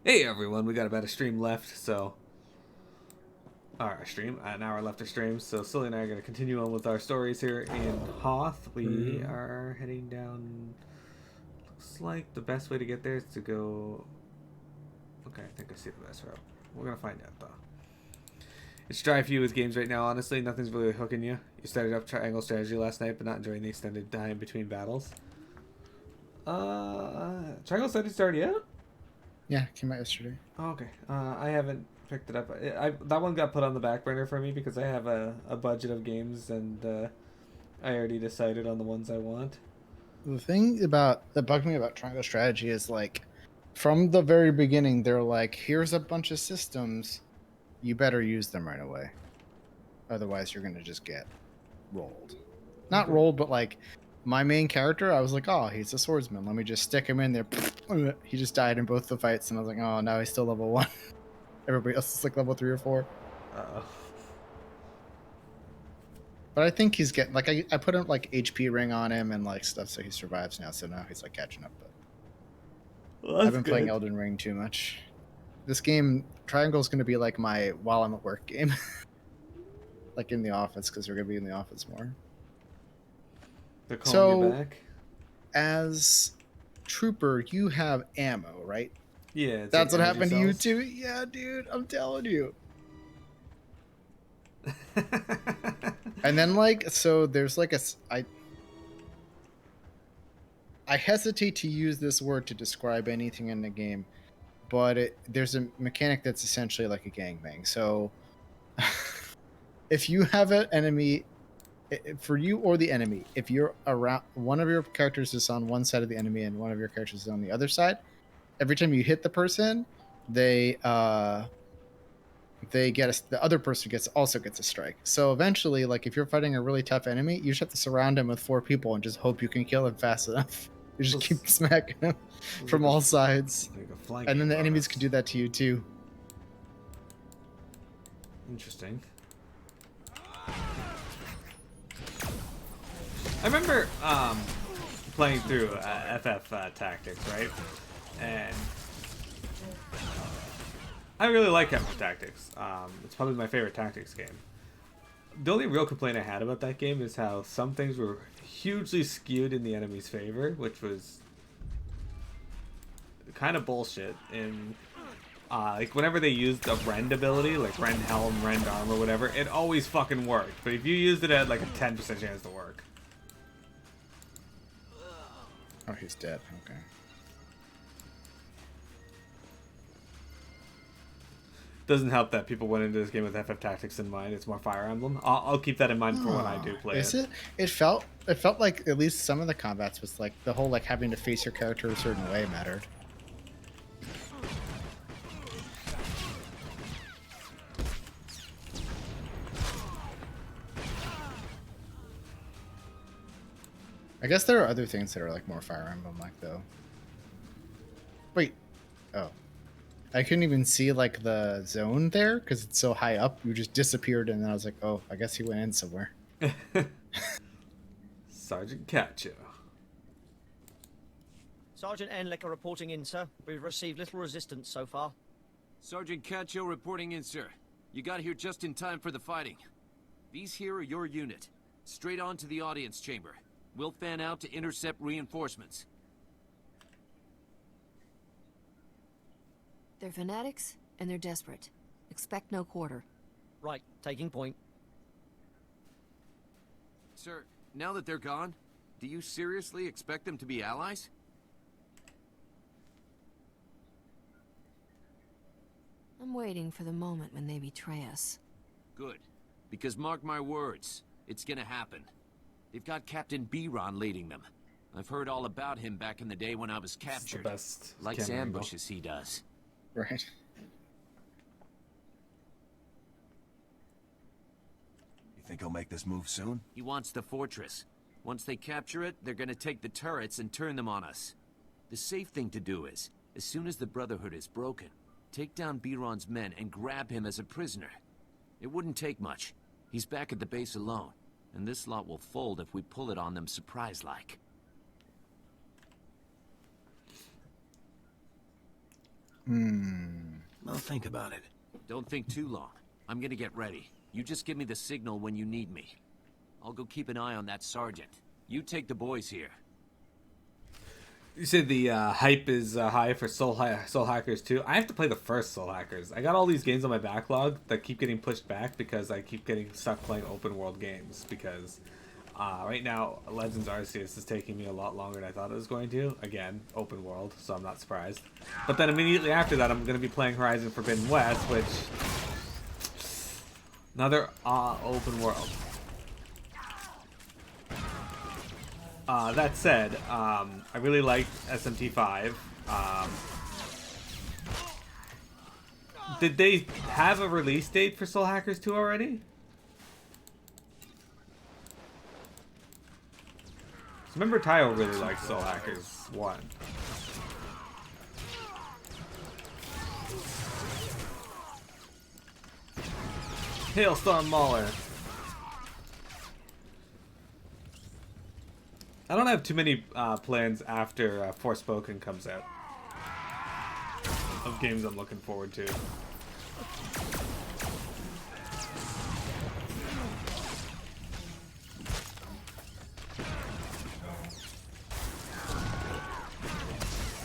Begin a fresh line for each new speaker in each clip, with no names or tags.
Hey everyone, we got about a stream left, so an hour left of stream. So Sully and I are going to continue on with our stories here in Hoth. We are heading down. Looks like the best way to get there is to go. Okay, I think I see the best route. We're gonna find out though. It's dry for you with games right now. Honestly, nothing's really hooking you. You started up Triangle Strategy last night, but not enjoying the extended time between battles. Triangle Strategy started yet?
Yeah, came out yesterday.
Oh, okay. I haven't picked it up. That one got put on the back burner for me because I have a budget of games and I already decided on the ones I want.
The thing about that bugged me about Triangle Strategy is like, from the very beginning, they're like, "Here's a bunch of systems, you better use them right away, otherwise you're gonna just get rolled." Not
Okay.
rolled, but like, my main character, I was like, "Oh, he's a swordsman. Let me just stick him in there." He just died in both the fights, and I was like, "Oh, now he's still level 1. Everybody else is like level 3 or 4."
Uh-oh.
But I think he's getting like I put him like HP ring on him and like stuff, so he survives now. So now he's like catching up. But
Well,
I've
that's
been playing
good.
Elden Ring too much. This game, Triangle, is going to be like my while I'm at work game, like in the office, because we're going to be in the office more.
They're calling you
So
back?
as Trooper, you have ammo, right?
Yeah, it's like
That's what
energy
happened to you
cells.
too. Yeah, dude, I'm telling you. And then like, so there's like I hesitate to use this word to describe anything in the game, but there's a mechanic that's essentially like a gangbang. So if you have an enemy, for you or the enemy, if you're around, one of your characters is on one side of the enemy and one of your characters is on the other side, every time you hit the person, they the other person also gets a strike. So eventually, like if you're fighting a really tough enemy, you just have to surround him with 4 people and just hope you can kill him fast enough. You just
This
keep smacking him
was
from all sides,
like a
and then
flanking
the enemies can
bonus.
do that to you too.
Interesting. I remember playing through FF Tactics, right? And I really like FF Tactics. It's probably my favorite tactics game. The only real complaint I had about that game is how some things were hugely skewed in the enemy's favor, which was kind of bullshit. In like whenever they used a rend ability, like rend helm, rend arm, or whatever, it always fucking worked. But if you used it at like a 10% chance to work,
Oh, he's dead. Okay.
doesn't help that people went into this game with FF Tactics in mind. It's more Fire Emblem. I'll keep that in mind for when I do
Oh,
play
is
it.
it? It felt like at least some of the combats was like the whole like having to face your character a certain way mattered. I guess there are other things that are like more Fire Emblem like though. Wait. Oh. I couldn't even see like the zone there because it's so high up. You just disappeared, and then I was like, "Oh, I guess he went in somewhere."
Sergeant Catcho.
Sergeant Enlicker reporting in, sir. We've received little resistance so far.
Sergeant Catcho reporting in, sir. You got here just in time for the fighting. These here are your unit. Straight on to the audience chamber. We'll fan out to intercept reinforcements.
They're fanatics, and they're desperate. Expect no quarter.
Right, taking point.
Sir, now that they're gone, do you seriously expect them to be allies?
I'm waiting for the moment when they betray us.
Good. Because mark my words, it's gonna happen. They've got Captain Biron leading them. I've heard all about him back in the day when I was captured.
Best
Likes
camera angle.
ambushes, he does.
Right.
You think he'll make this move soon?
He wants the fortress. Once they capture it, they're gonna take the turrets and turn them on us. The safe thing to do is, as soon as the Brotherhood is broken, take down Biron's men and grab him as a prisoner. It wouldn't take much. He's back at the base alone, and this lot will fold if we pull it on them surprise-like.
Hmm.
I'll think about it.
Don't think too long. I'm gonna get ready. You just give me the signal when you need me. I'll go keep an eye on that sergeant. You take the boys here.
You said the hype is high for Soul Hackers 2. I have to play the first Soul Hackers. I got all these games on my backlog that keep getting pushed back because I keep getting stuck playing open world games. Because right now, Legends Arceus is taking me a lot longer than I thought it was going to. Again, open world, so I'm not surprised. But then immediately after that, I'm going to be playing Horizon Forbidden West, which... Another open world. That said, I really liked SMT5. Did they have a release date for Soul Hackers 2 already? Remember, Tayo really liked Soul Hackers 1. Hailstorm Mauler. I don't have too many plans after Forspoken comes out. Of games I'm looking forward to.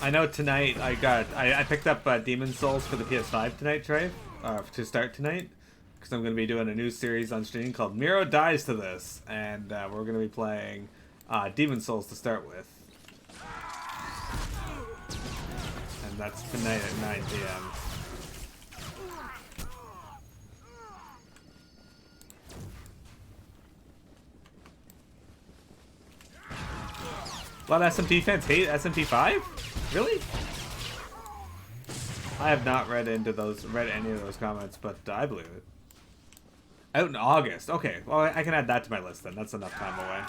I know tonight I picked up Demon Souls for the PS5 tonight, Trey, to start tonight. Because I'm going to be doing a new series on stream called Miro Dies to This. And we're going to be playing Demon Souls to start with. And that's tonight at 9 p.m. A lot of SMT fans hate SMT5? Really? I have not read any of those comments, but I believe it. Out in August. Okay, well I can add that to my list then. That's enough time away.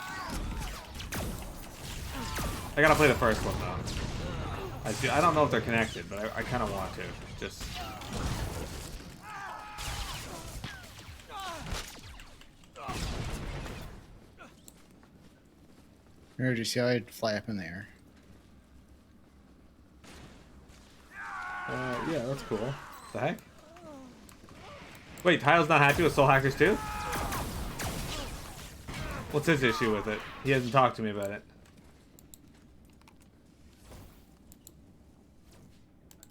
I gotta play the first one though. I don't know if they're connected, but I kind of want to. Just.
Did you see how I'd fly up in the air?
Yeah, that's cool. The heck? Wait, Tyle's not happy with Soul Hackers 2? What's his issue with it? He hasn't talked to me about it.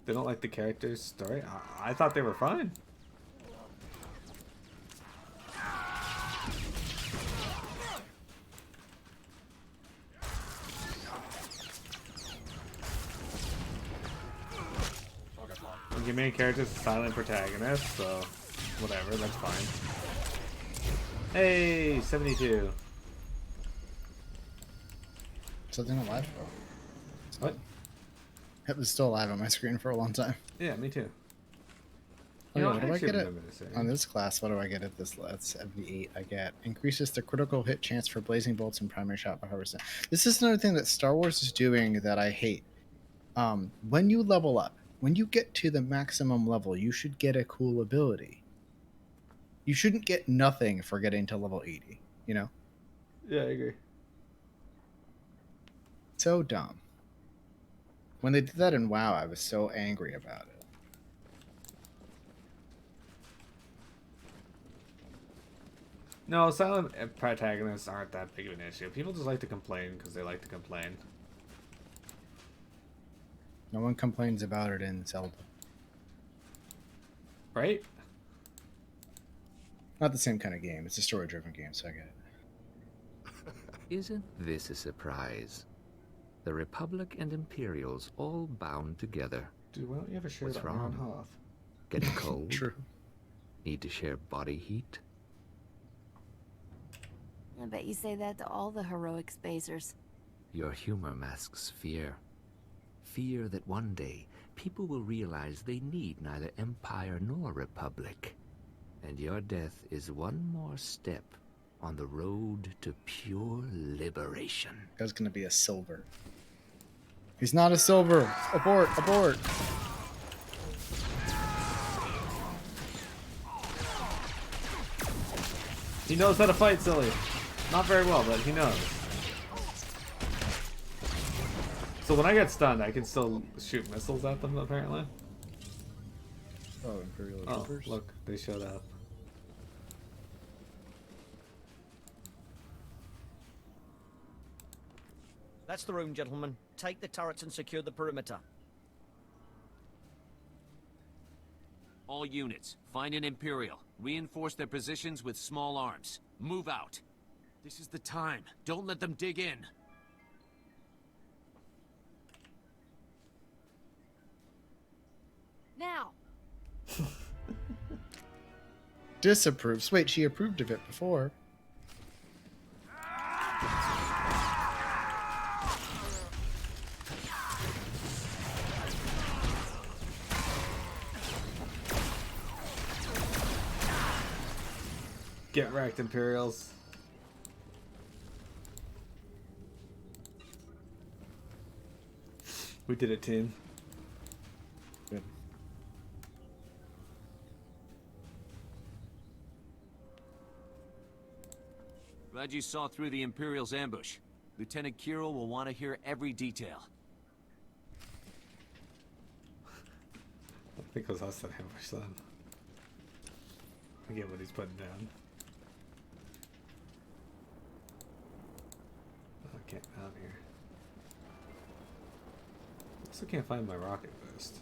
They don't like the character's story? I thought they were fine. Your main character is a silent protagonist, so whatever, that's fine. Hey, 72.
Something alive?
What?
It was still alive on my screen for a long time.
Yeah, me too.
Oh,
You know,
what do I
actually
get it
remember to say.
on this class? What do I get at this? That's 78. I get increases the critical hit chance for blazing bolts and primary shot by 100%. This is another thing that Star Wars is doing that I hate. When you level up, when you get to the maximum level, you should get a cool ability. You shouldn't get nothing for getting to level 80, you know?
Yeah, I agree.
So dumb. When they did that in WoW, I was so angry about it.
No, silent protagonists aren't that big of an issue. People just like to complain because they like to complain.
No one complains about it in Zelda.
Right?
Not the same kind of game. It's a story-driven game, so I get it.
Isn't this a surprise? The Republic and Imperials all bound together.
Dude, why don't you have a shirt
What's
on? You're on
wrong?
Hoth.
Getting cold?
True.
Need to share body heat?
I bet you say that to all the heroic spacers.
Your humor masks fear. Fear that one day people will realize they need neither Empire nor Republic. And your death is one more step on the road to pure liberation.
That's gonna be a silver. He's not a silver. Abort! Abort!
He knows how to fight, silly. Not very well, but he knows. So when I get stunned, I can still shoot missiles at them, apparently.
Oh, Imperial
Oh,
troopers.
look, they showed up.
That's the room, gentlemen. Take the turrets and secure the perimeter.
All units, find an Imperial. Reinforce their positions with small arms. Move out. This is the time. Don't let them dig in.
Now!
Disapproves. Wait, she approved of it before.
Get wrecked, Imperials. We did it, team.
Good.
Glad you saw through the Imperial's ambush. Lieutenant Kirill will want to hear every detail.
I think it was us that ambushed them. I get what he's putting down. I can't out here. Still can't find my rocket boost. Do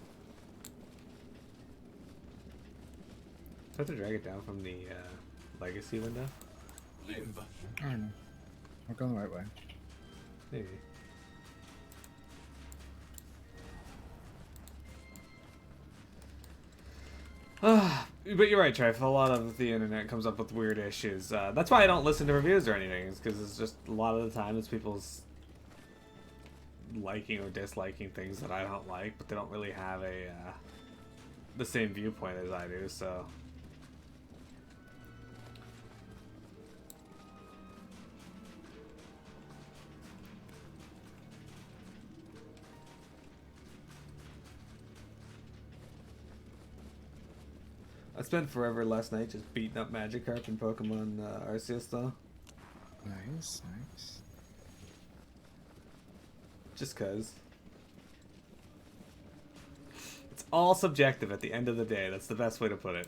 I have to drag it down from the legacy window?
I don't know. We're going the right way.
Maybe. But you're right, Trev. A lot of the internet comes up with weird issues. That's why I don't listen to reviews or anything. Is because it's just a lot of the time it's people's liking or disliking things that I don't like, but they don't really have a the same viewpoint as I do. So. I spent forever last night just beating up Magikarp in Pokemon Arceus though.
Nice, nice.
Just cause. It's all subjective at the end of the day. That's the best way to put it.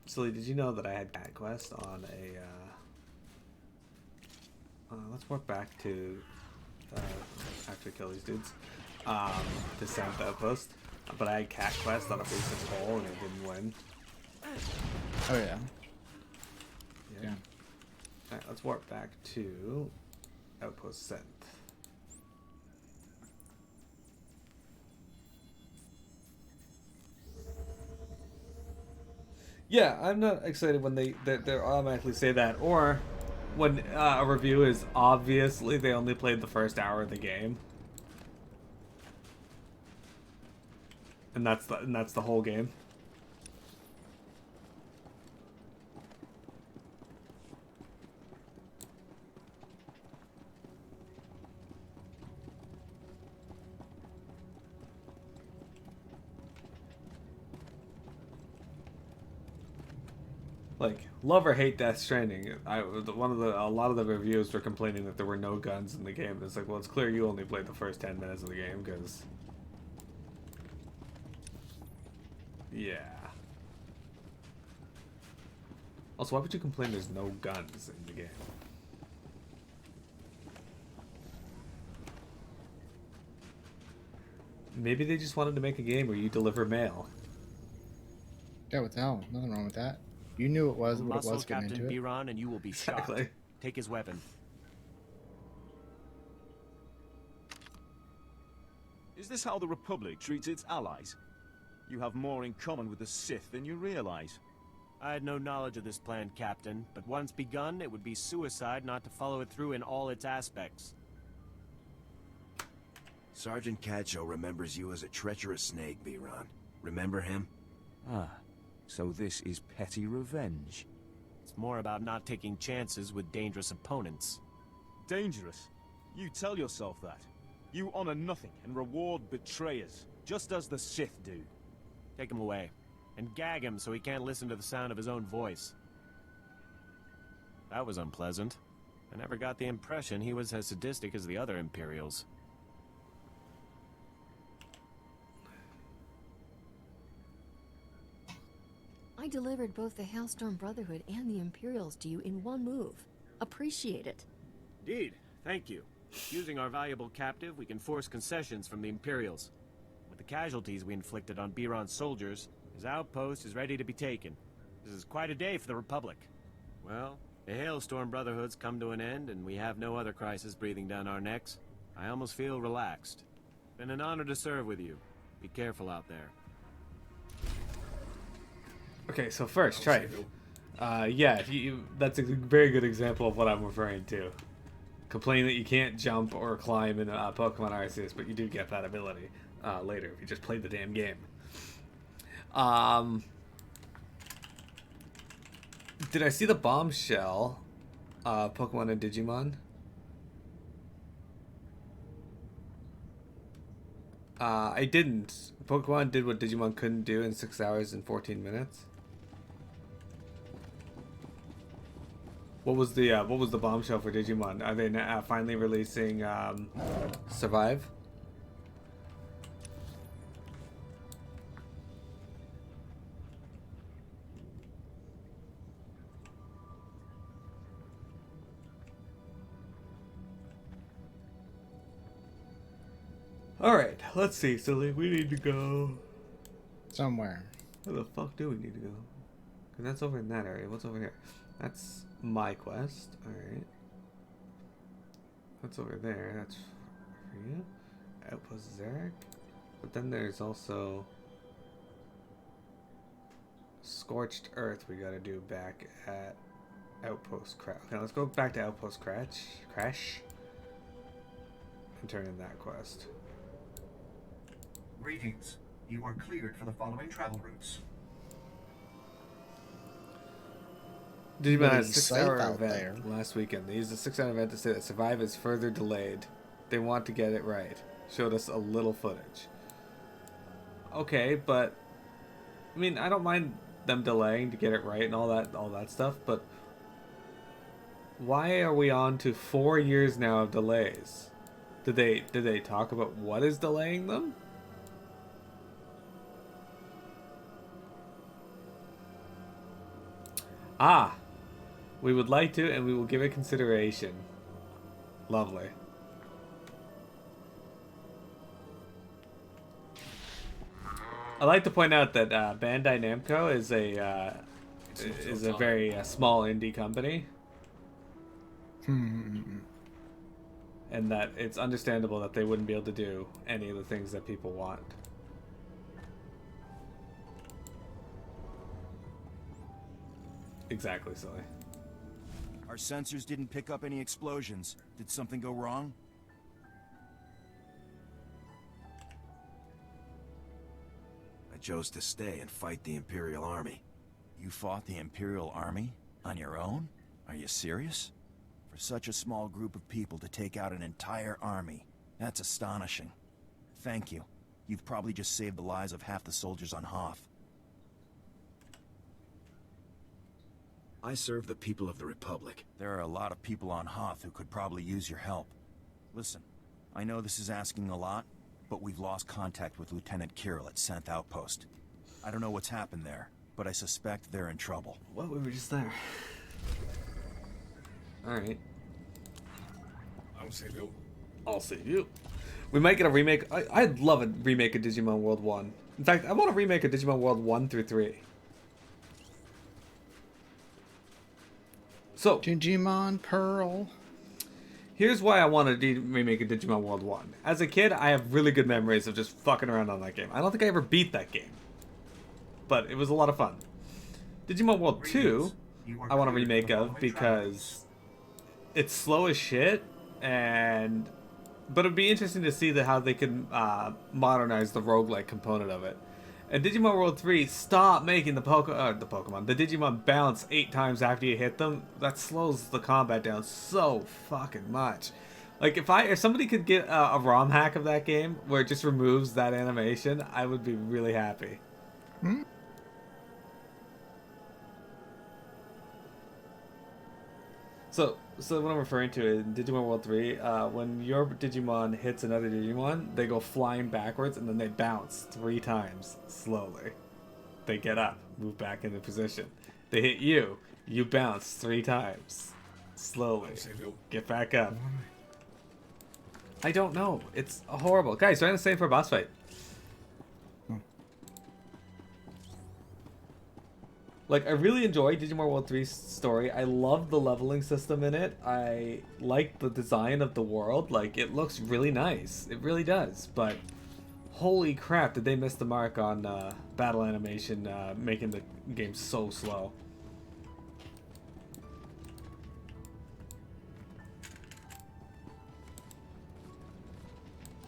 Silly, did you know that I had Cat Quest on a let's work back to after kill these dudes. Descent Outpost. But I had Cat Quest on a recent poll and it didn't win.
Oh yeah. Yeah.
Alright, let's warp back to Outpost Sent. Yeah, I'm not excited when they automatically say that, or when a review is obviously they only played the first hour of the game. And that's the whole game. Like, love or hate Death Stranding. A lot of the reviews were complaining that there were no guns in the game. And it's like, well, it's clear you only played the first 10 minutes of the game because. Yeah. Also, why would you complain there's no guns in the game? Maybe they just wanted to make a game where you deliver mail.
Yeah, what the hell? Nothing wrong with that. You knew it was what it
Muscle
was getting
Captain
into it.
Biran, and you will be
Exactly.
shot. Take his weapon.
Is this how the Republic treats its allies? You have more in common with the Sith than you realize.
I had no knowledge of this plan, Captain, but once begun, it would be suicide not to follow it through in all its aspects.
Sergeant Cacho remembers you as a treacherous snake, Biran. Remember him?
Ah, so this is petty revenge.
It's more about not taking chances with dangerous opponents.
Dangerous? You tell yourself that. You honor nothing and reward betrayers, just as the Sith do.
Take him away, and gag him so he can't listen to the sound of his own voice. That was unpleasant. I never got the impression he was as sadistic as the other Imperials.
delivered both the Hailstorm Brotherhood and the Imperials to you in one move. Appreciate it.
Indeed. Thank you. Using our valuable captive, we can force concessions from the Imperials. With the casualties we inflicted on Biron's soldiers, his outpost is ready to be taken. This is quite a day for the Republic. Well, the Hailstorm Brotherhood's come to an end, and we have no other crisis breathing down our necks. I almost feel relaxed. Been an honor to serve with you. Be careful out there.
Okay, so first, Trife. Yeah, that's a very good example of what I'm referring to. Complain that you can't jump or climb in Pokemon Arceus, but you do get that ability later if you just play the damn game. Did I see the bombshell Pokemon and Digimon? I didn't. Pokemon did what Digimon couldn't do in 6 hours and 14 minutes. What was the bombshell for Digimon? Are they finally releasing Survive? Alright, let's see, Silly. We need to go
Somewhere.
where the fuck do we need to go? Because that's over in that area. What's over here? That's my quest. Alright. That's over there. That's for you. Outpost Zarek. But then there's also Scorched Earth we gotta do back at Outpost Crash. Okay, let's go back to Outpost Crash. And turn in that quest.
Greetings. You are cleared for the following travel routes.
Digimon had a
Really
6-hour
safe out
event
there.
last weekend. They used a 6-hour event to say that Survive is further delayed. They want to get it right. Showed us a little footage. Okay, but I mean, I don't mind them delaying to get it right and all that stuff, but why are we on to 4 years now of delays? Did they talk about what is delaying them? Ah, we would like to, and we will give it consideration. Lovely. I'd like to point out that Bandai Namco is a very small indie company, and that it's understandable that they wouldn't be able to do any of the things that people want. Exactly, Silly.
Our sensors didn't pick up any explosions. Did something go wrong?
I chose to stay and fight the Imperial Army.
You fought the Imperial Army? On your own? Are you serious? For such a small group of people to take out an entire army, that's astonishing. Thank you. You've probably just saved the lives of half the soldiers on Hoth.
I serve the people of the Republic.
There are a lot of people on Hoth who could probably use your help. Listen, I know this is asking a lot, but we've lost contact with Lieutenant Kirill at 10th Outpost. I don't know what's happened there, but I suspect they're in trouble.
What? We were just there. Alright.
I'll save you.
I'll save you. We might get a remake. I'd love a remake of Digimon World 1. In fact, I want a remake of Digimon World 1 through 3. So,
Digimon Pearl.
here's why I want to remake of Digimon World 1. As a kid, I have really good memories of just fucking around on that game. I don't think I ever beat that game, but it was a lot of fun. Digimon World 2, I want a remake of because it's slow as shit, but it'd be interesting to see how they could modernize the roguelike component of it. And Digimon World 3, stop making the Digimon bounce 8 times after you hit them. That slows the combat down so fucking much. Like, if somebody could get a ROM hack of that game where it just removes that animation, I would be really happy. So what I'm referring to in Digimon World 3, when your Digimon hits another Digimon, they go flying backwards and then they bounce 3 times slowly. They get up, move back into position. They hit you. You bounce 3 times. Slowly. Get back up. I don't know. It's horrible. Guys, trying to save for a boss fight. Like, I really enjoy Digimon World 3's story. I love the leveling system in it. I like the design of the world. Like, it looks really nice. It really does. But, holy crap, did they miss the mark on battle animation, making the game so slow.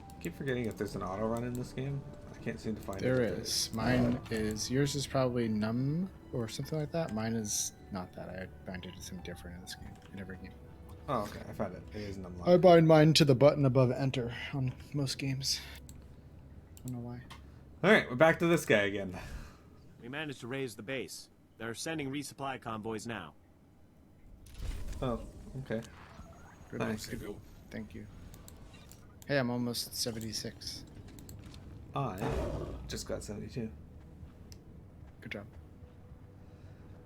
I keep forgetting if there's an auto run in this game. I can't seem to find it.
There is. Mine is. Yours is probably num or something like that. Mine is not that. I bind it to something different in this game. In every game.
Oh, okay. I found it. It is num.
I bind mine to the button above enter on most games. I don't know why.
Alright, we're back to this guy again.
We managed to raise the base. They're sending resupply convoys now.
Oh, okay.
Nice. Thank you. Hey, I'm almost 76.
I just got 72.
Good job.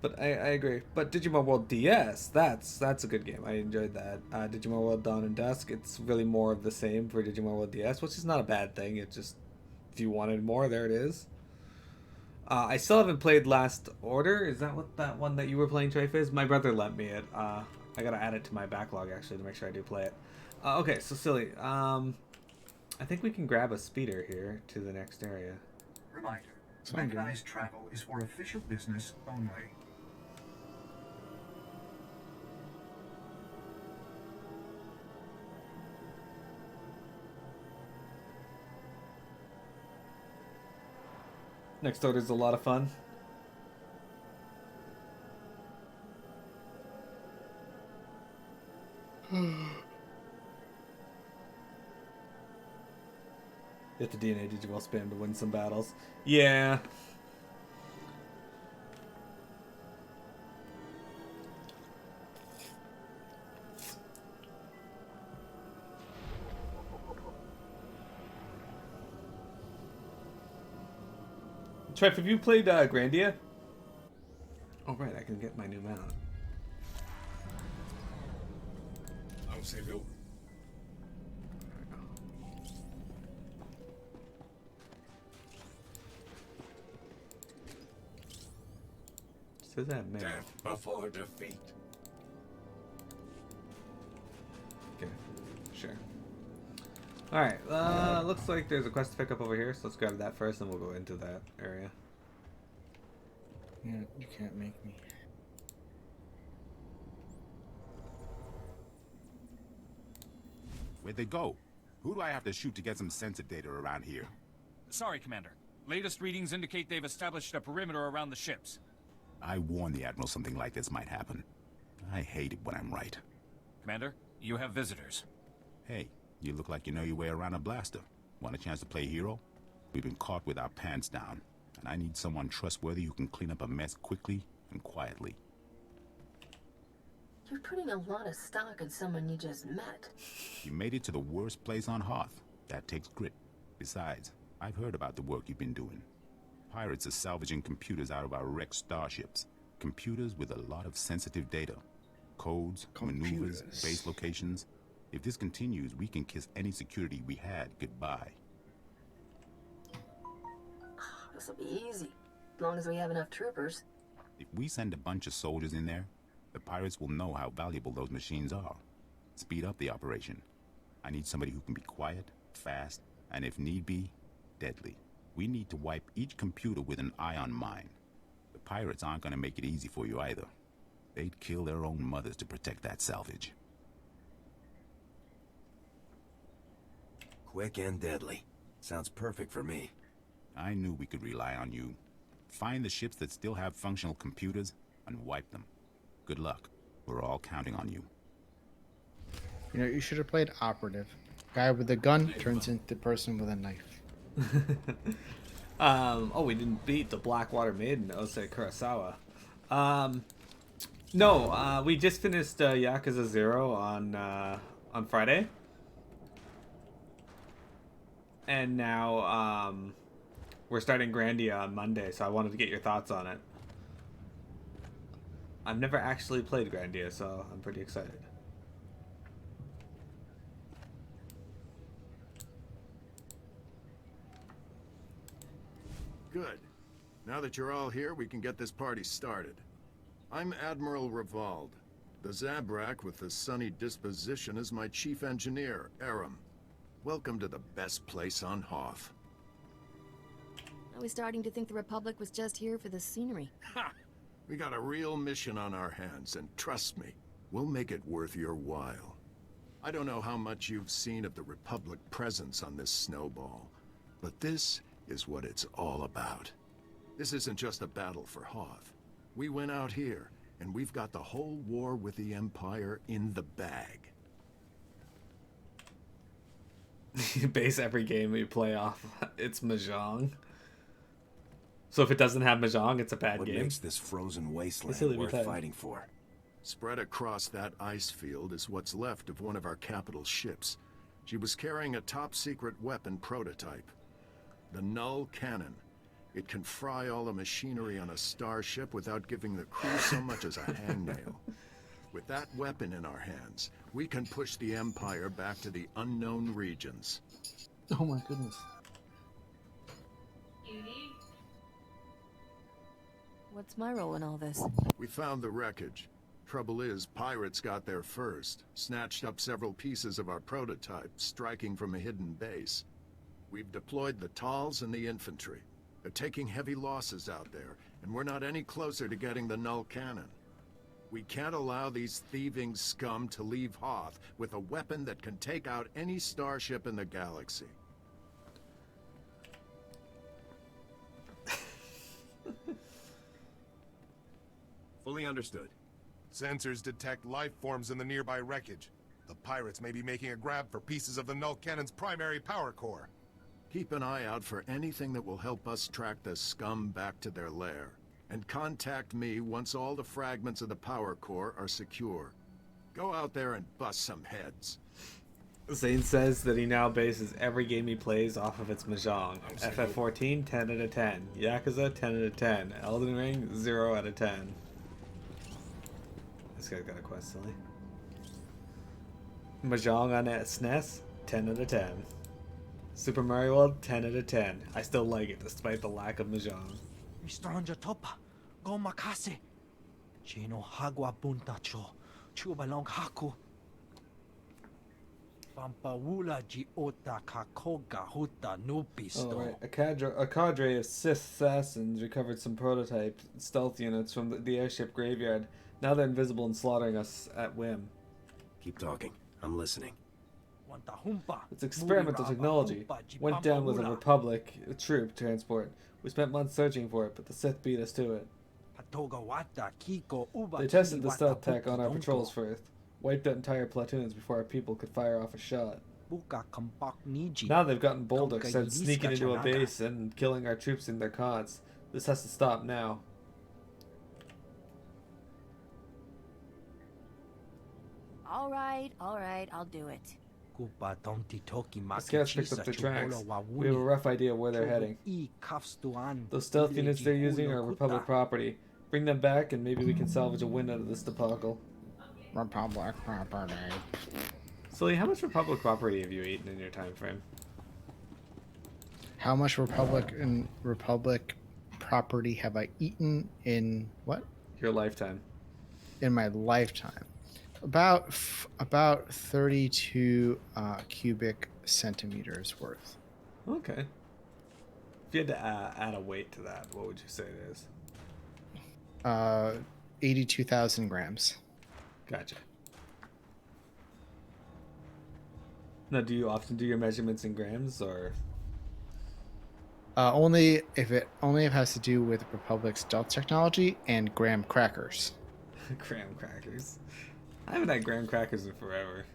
But I agree. But Digimon World DS, that's a good game. I enjoyed that. Digimon World Dawn and Dusk, it's really more of the same for Digimon World DS, which is not a bad thing. It just, if you wanted more, there it is. I still haven't played Last Order. Is that what that one that you were playing, Treyfizz? My brother lent me it. I gotta add it to my backlog actually to make sure I do play it. Okay, so Silly. I think we can grab a speeder here to the next area.
Reminder: mechanized travel is for official business only.
Next order is a lot of fun. Hit the DNA Digimon spam to win some battles. Yeah. Trev, have you played Grandia? Oh right, I can get my new mount.
I'll save you.
Says that man.
Death before defeat.
Okay, sure. Alright, looks like there's a quest to pick up over here, so let's grab that first and we'll go into that area.
Yeah, you can't make me.
Where'd they go? Who do I have to shoot to get some sensor data around here?
Sorry, Commander. Latest readings indicate they've established a perimeter around the ships.
I warned the Admiral something like this might happen. I hate it when I'm right.
Commander, you have visitors.
Hey, you look like you know your way around a blaster. Want a chance to play hero? We've been caught with our pants down, and I need someone trustworthy who can clean up a mess quickly and quietly.
You're putting a lot of stock in someone you just met.
You made it to the worst place on Hoth. That takes grit. Besides, I've heard about the work you've been doing. Pirates are salvaging computers out of our wrecked starships. Computers with a lot of sensitive data. Codes, maneuvers, base locations. If this continues, we can kiss any security we had goodbye.
This'll be easy, as long as we have enough troopers.
If we send a bunch of soldiers in there, the pirates will know how valuable those machines are. Speed up the operation. I need somebody who can be quiet, fast, and if need be, deadly. We need to wipe each computer with an ion mine. The pirates aren't going to make it easy for you either. They'd kill their own mothers to protect that salvage.
Quick and deadly. Sounds perfect for me.
I knew we could rely on you. Find the ships that still have functional computers and wipe them. Good luck. We're all counting on you.
You know, you should have played operative. Guy with a gun turns into person with a knife.
Oh, we didn't beat the Blackwater Maiden, Osei Kurosawa. No, we just finished Yakuza 0 on Friday. And now we're starting Grandia on Monday, so I wanted to get your thoughts on it. I've never actually played Grandia, so I'm pretty excited.
Good. Now that you're all here, we can get this party started. I'm Admiral Revald. The Zabrak with the sunny disposition is my chief engineer, Aram. Welcome to the best place on Hoth.
I was starting to think the Republic was just here for the scenery.
Ha! We got a real mission on our hands, and trust me, we'll make it worth your while. I don't know how much you've seen of the Republic presence on this snowball, but this is what it's all about. This isn't just a battle for Hoth. We went out here, and we've got the whole war with the Empire in the bag.
You base every game we play off it's Mahjong. So if it doesn't have Mahjong, it's a bad
What
game.
What makes this frozen wasteland worth fighting for?
Spread across that ice field is what's left of one of our capital ships. She was carrying a top-secret weapon prototype. The Null Cannon. It can fry all the machinery on a starship without giving the crew so much as a hangnail. With that weapon in our hands, we can push the Empire back to the unknown regions.
Oh my goodness.
What's my role in all this?
We found the wreckage. Trouble is, pirates got there first, snatched up several pieces of our prototype, striking from a hidden base. We've deployed the Tals and the infantry. They're taking heavy losses out there, and we're not any closer to getting the Null Cannon. We can't allow these thieving scum to leave Hoth with a weapon that can take out any starship in the galaxy.
Fully understood.
Sensors detect life forms in the nearby wreckage. The pirates may be making a grab for pieces of the Null Cannon's primary power core.
Keep an eye out for anything that will help us track the scum back to their lair. And contact me once all the fragments of the power core are secure. Go out there and bust some heads.
Zane says that he now bases every game he plays off of its Mahjong. FF14, 10 out of 10. Yakuza, 10 out of 10. Elden Ring, 0 out of 10. This guy's got a quest, silly. Mahjong on SNES, 10 out of 10. Super Mario World, 10 out of 10. I still like it despite the lack of Mahjong.
Mr. Topa, go makase. Chino hagwa bunta cho, chubalong haku. Pampawula ji ota kakoga huta nupisto.
Oh, right. A cadre of Sith assassins recovered some prototype stealth units from the airship graveyard. Now they're invisible and slaughtering us at whim.
Keep talking. I'm listening.
It's experimental technology. Went down with a Republic troop transport. We spent months searching for it, but the Sith beat us to it. They tested the stealth tech on our patrols first. Wiped out entire platoons before our people could fire off a shot. Now they've gotten bolder, started sneaking into a base and killing our troops in their cots. This has to stop now.
All right, I'll do it.
The scouts picked up their tracks. We have a rough idea where they're heading. Those stealth units they're using are Republic property. Bring them back and maybe we can salvage a win out of this debacle.
Republic property.
Sully, how much Republic property have you eaten in your time frame?
How much Republic property have I eaten in what?
Your lifetime.
In my lifetime. About 32 cubic centimeters worth.
Okay. If you had to add a weight to that, what would you say it is?
82,000 grams.
Gotcha. Now, do you often do your measurements in grams, or?
Only if it has to do with Republic stealth technology and graham crackers.
Graham crackers. I haven't had graham crackers in forever.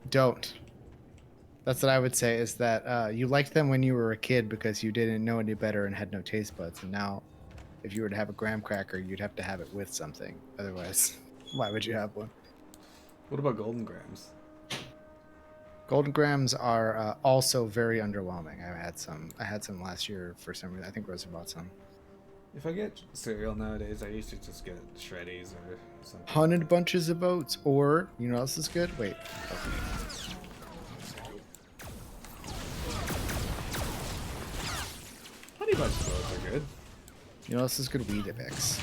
Don't. That's what I would say, is that you liked them when you were a kid because you didn't know any better and had no taste buds. And now, if you were to have a graham cracker, you'd have to have it with something. Otherwise, why would you have one?
What about golden grams?
Golden grams are also very underwhelming. I had some last year for some reason. I think Rosa bought some.
If I get cereal nowadays, I usually just get shreddies or something.
Hunted bunches of boats, or you know what else is good? Wait.
Honey bunch of boats are good.
You know what else is good? Weetabix.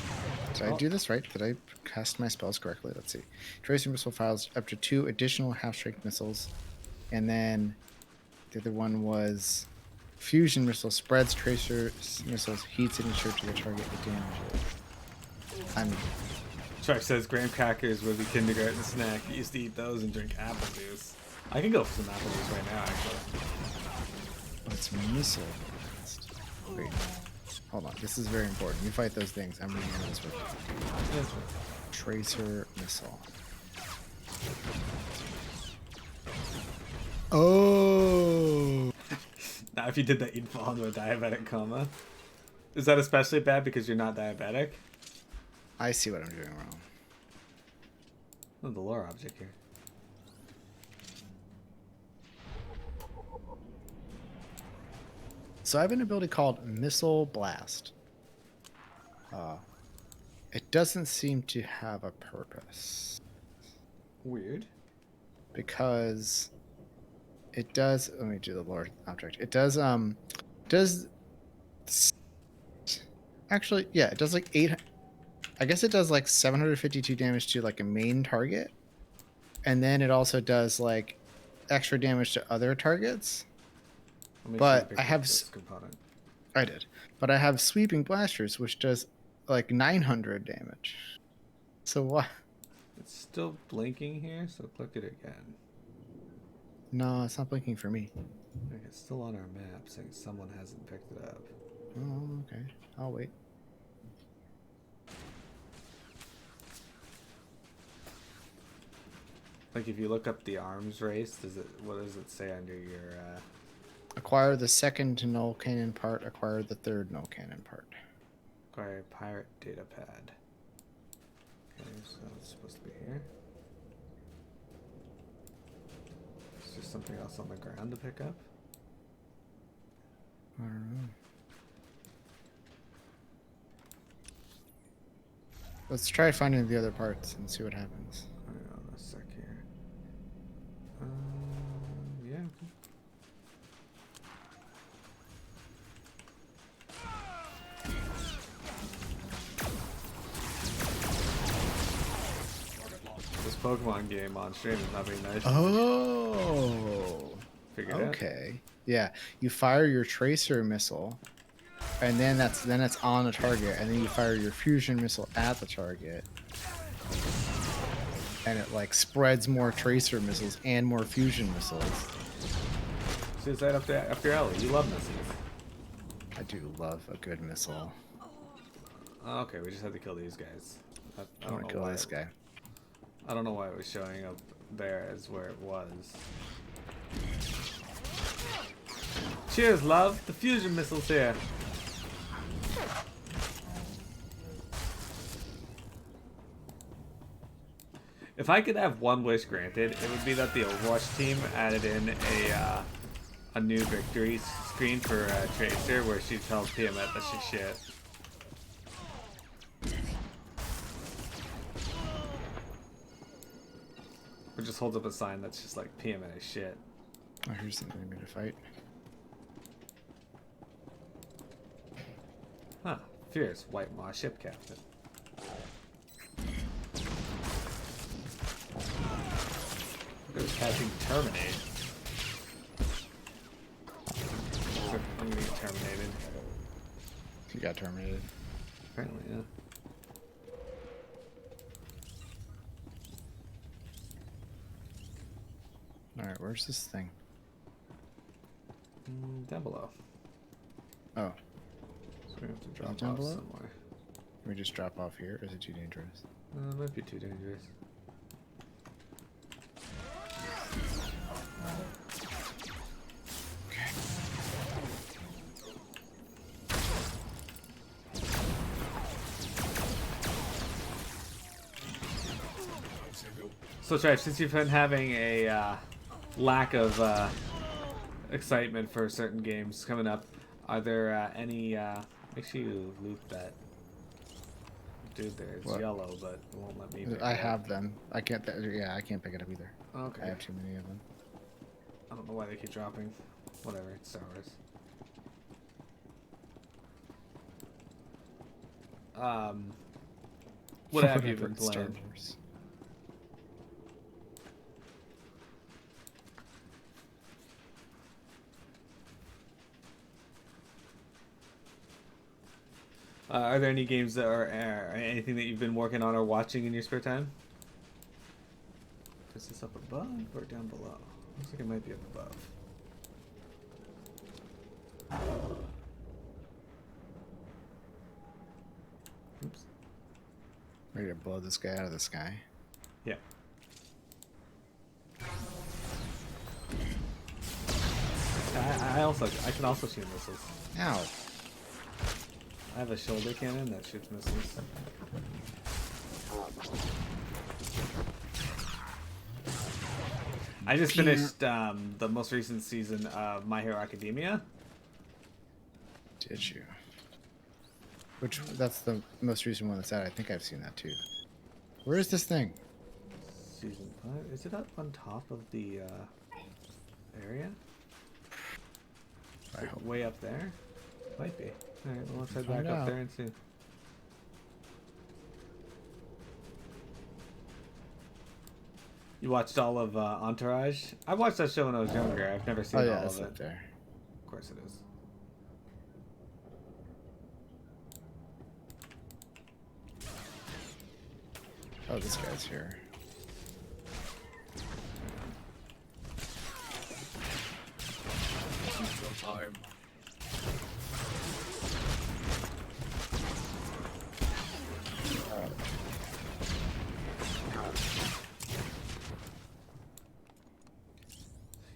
Did I do this right? Did I cast my spells correctly? Let's see. Tracer missile fires up to 2 additional half-strength missiles, and then the other one was fusion missile spreads tracer missiles, heats it and sure to the target with damage.
Shark says graham crackers would be kindergarten snack. You used to eat those and drink apple juice. I can go for some apple juice right now, actually.
Oh, it's missile. Wait. Hold on. This is very important. You fight those things. I'm reading this one. Tracer missile. Oh.
Now, if you did that, you'd fall into a diabetic coma. Is that especially bad because you're not diabetic?
I see what I'm doing wrong.
Oh, the lore object here.
So I have an ability called Missile Blast. It doesn't seem to have a purpose.
Weird.
Because it does. Let me do the lore object. It does. Actually, yeah, it does like 8. I guess it does like 752 damage to like a main target, and then it also does like extra damage to other targets. But I have
this component.
I did, but I have sweeping blasters, which does like 900 damage. So what?
It's still blinking here, so click it again.
No, it's not blinking for me.
Okay, it's still on our map saying someone hasn't picked it up.
Oh, okay. I'll wait.
Like if you look up the arms race, what does it say under your
Acquire the second null cannon part, acquire the third null cannon part.
acquire pirate data pad. Okay, so it's supposed to be here. Is there something else on the ground to pick up?
I don't know. Let's try finding the other parts and see what happens.
Hang on a sec here. Yeah. This Pokemon game on stream is not very nice.
Oh.
Figured it out.
Okay. Yeah. You fire your tracer missile, and then it's on the target, and then you fire your fusion missile at the target, and it like spreads more tracer missiles and more fusion missiles.
So is that up your alley? You love missiles.
I do love a good missile.
Okay, we just had to kill these guys.
I want to kill this guy.
I don't know why it was showing up there as where it was. Cheers, love. The fusion missile's here. If I could have one wish granted, it would be that the Overwatch team added in a new victory screen for Tracer where she tells Tiamat that she's shit. Or just holds up a sign that's just like Tiamat is shit.
Oh, here's something I'm gonna fight.
Huh. Fierce White Maw ship captain. Look at catching Terminate. I'm gonna get terminated.
You got terminated.
Apparently, yeah.
Alright, where's this thing?
Down below.
Oh.
So we have to drop
down
off
below?
somewhere.
Can we just drop off here, or is it too dangerous?
It might be too dangerous. So, Trife, since you've been having a lack of excitement for certain games coming up, are there any Make sure you loot that dude there. It's
What?
yellow, but it won't let me pick
I
it up.
have them. I can't. Yeah, I can't pick it up either.
Okay.
I have too many of them.
I don't know why they keep dropping. Whatever, it's Star Wars. What have you been
Star
playing?
Wars.
Are there any games that are anything that you've been working on or watching in your spare time? Is this up above or down below? Looks like it might be up above. Oops.
Ready to blow this guy out of the sky?
Yeah. I can also shoot missiles.
Ow.
I have a shoulder cannon that shoots missiles. I just finished the most recent season of My Hero Academia.
Did you? That's the most recent one that's out. I think I've seen that too. Where is this thing?
Season 5? Is it up on top of the area?
I hope.
Way up there? Might be. Alright, well, let's head back
Find
up
out.
there and see. You watched all of Entourage? I watched that show when I was younger. I've never seen
Oh yeah,
all
it's
of
up
it.
there.
Of course it is.
Oh, this guy's here.
Time.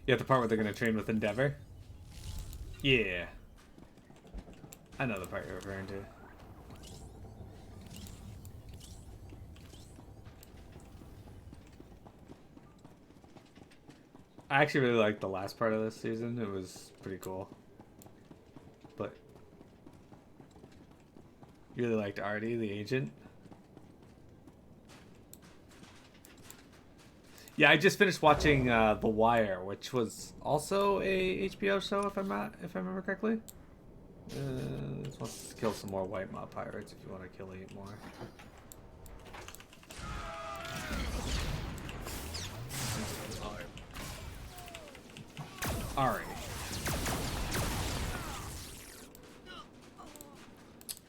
You have the part where they're gonna train with Endeavor? Yeah. I know the part you're referring to. I actually really liked the last part of this season. It was pretty cool. But you really liked Artie, the agent? Yeah, I just finished watching The Wire, which was also a HBO show, if I remember correctly. This wants to kill some more white mob pirates if you want to kill 8 more. Alright.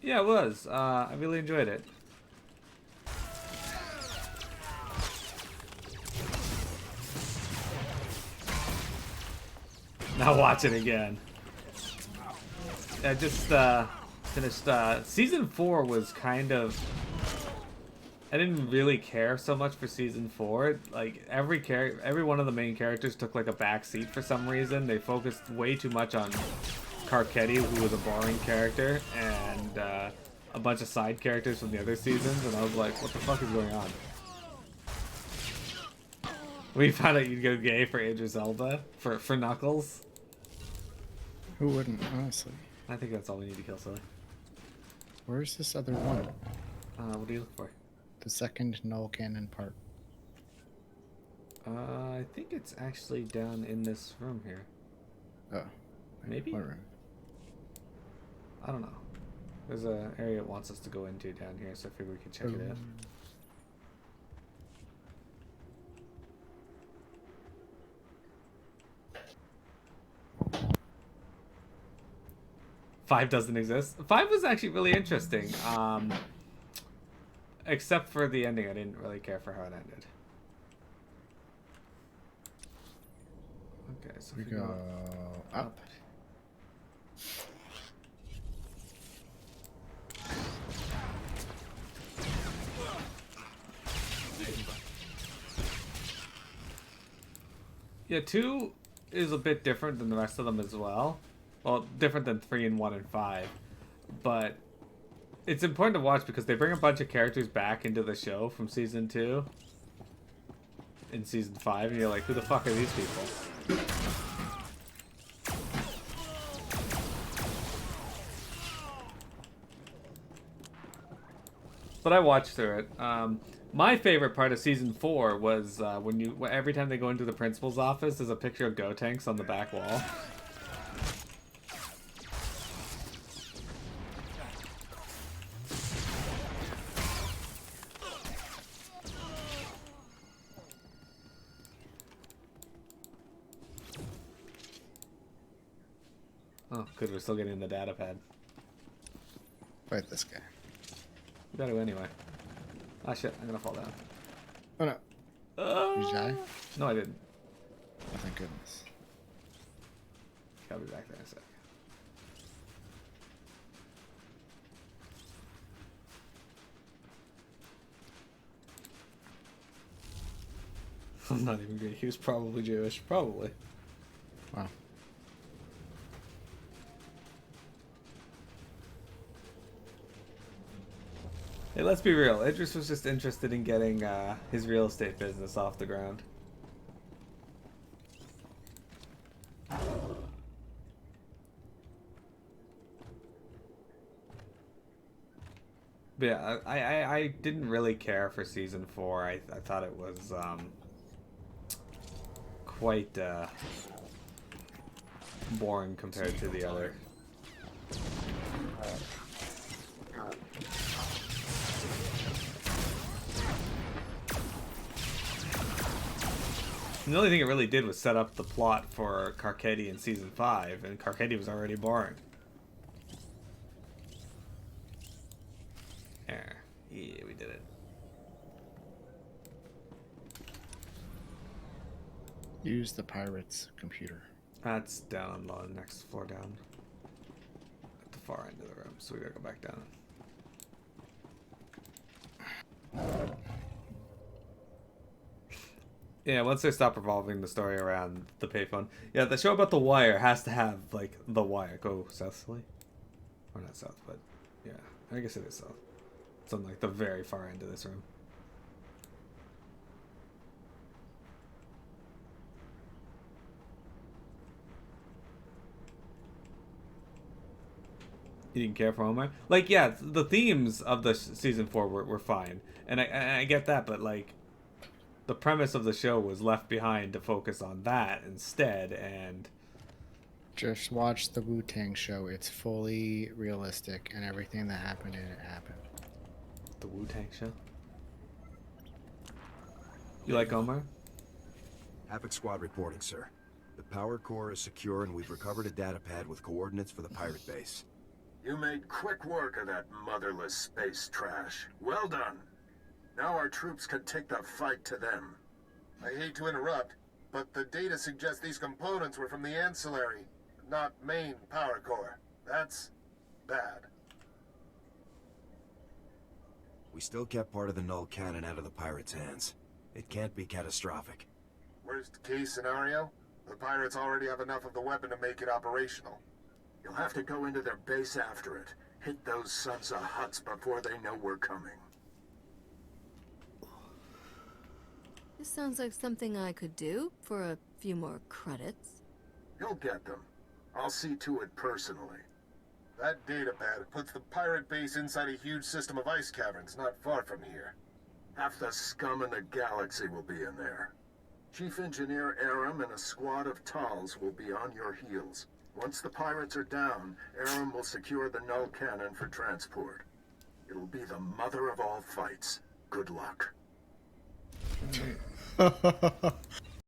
Yeah, it was. I really enjoyed it. Now watch it again. I just finished season 4 was kind of, I didn't really care so much for season 4. Like every one of the main characters took like a back seat for some reason. They focused way too much on Carcetti, who was a boring character, and a bunch of side characters from the other seasons, and I was like, what the fuck is going on? We found out you'd go gay for Idris Elba for Knuckles.
Who wouldn't, honestly?
I think that's all we need to kill Sully.
Where's this other one?
What do you look for?
The second null cannon part.
I think it's actually down in this room here.
Oh.
Maybe?
What room?
I don't know. There's an area it wants us to go into down here, so I figured we could check it out. 5 doesn't exist. 5 was actually really interesting. Except for the ending, I didn't really care for how it ended. Okay, so
we go up.
Yeah, 2 is a bit different than the rest of them as well. Well, different than 3 and 1 and 5. But it's important to watch because they bring a bunch of characters back into the show from season 2 in season 5, and you're like, who the fuck are these people? but I watched through it. My favorite part of season 4 was every time they go into the principal's office, there's a picture of Gotenks on the back wall. Oh, good, we're still getting the data pad.
Fight this guy.
We gotta anyway. Ah shit, I'm gonna fall down.
Oh no. Did you die?
No, I didn't.
Oh, thank goodness.
I'll be back there in a sec. I'm not even Greek. He was probably Jewish. Probably.
Wow.
Hey, let's be real. Idris was just interested in getting his real estate business off the ground. But yeah, I didn't really care for season 4. I thought it was quite boring compared to the other. The only thing it really did was set up the plot for Karkedi in season 5, and Karkedi was already boring. There. Yeah, we did it.
Use the pirate's computer.
That's down on the next floor down. At the far end of the room, so we gotta go back down. Yeah, once they stop revolving the story around the payphone. Yeah, the show about the wire has to have, like, the wire. Go southly? Or not south, but yeah. I guess it is south. It's on, like, the very far end of this room. You didn't care for Homer? Like, yeah, the themes of the season 4 were fine. And I get that, but, like, the premise of the show was left behind to focus on that instead, and
just watch the Wu-Tang show. It's fully realistic, and everything that happened in it happened.
The Wu-Tang show? You like Omar?
Havoc Squad reporting, sir. The power core is secure, and we've recovered a data pad with coordinates for the pirate base.
You made quick work of that motherless space trash. Well done. Now our troops can take the fight to them.
I hate to interrupt, but the data suggests these components were from the ancillary, not main power core. That's bad.
We still kept part of the null cannon out of the pirates' hands. It can't be catastrophic.
Worst case scenario, the pirates already have enough of the weapon to make it operational.
You'll have to go into their base after it. Hit those sons of huts before they know we're coming.
This sounds like something I could do for a few more credits.
You'll get them. I'll see to it personally.
That data pad puts the pirate base inside a huge system of ice caverns not far from here.
Half the scum in the galaxy will be in there. Chief Engineer Aram and a squad of Tals will be on your heels. Once the pirates are down, Aram will secure the null cannon for transport. It'll be the mother of all fights. Good luck.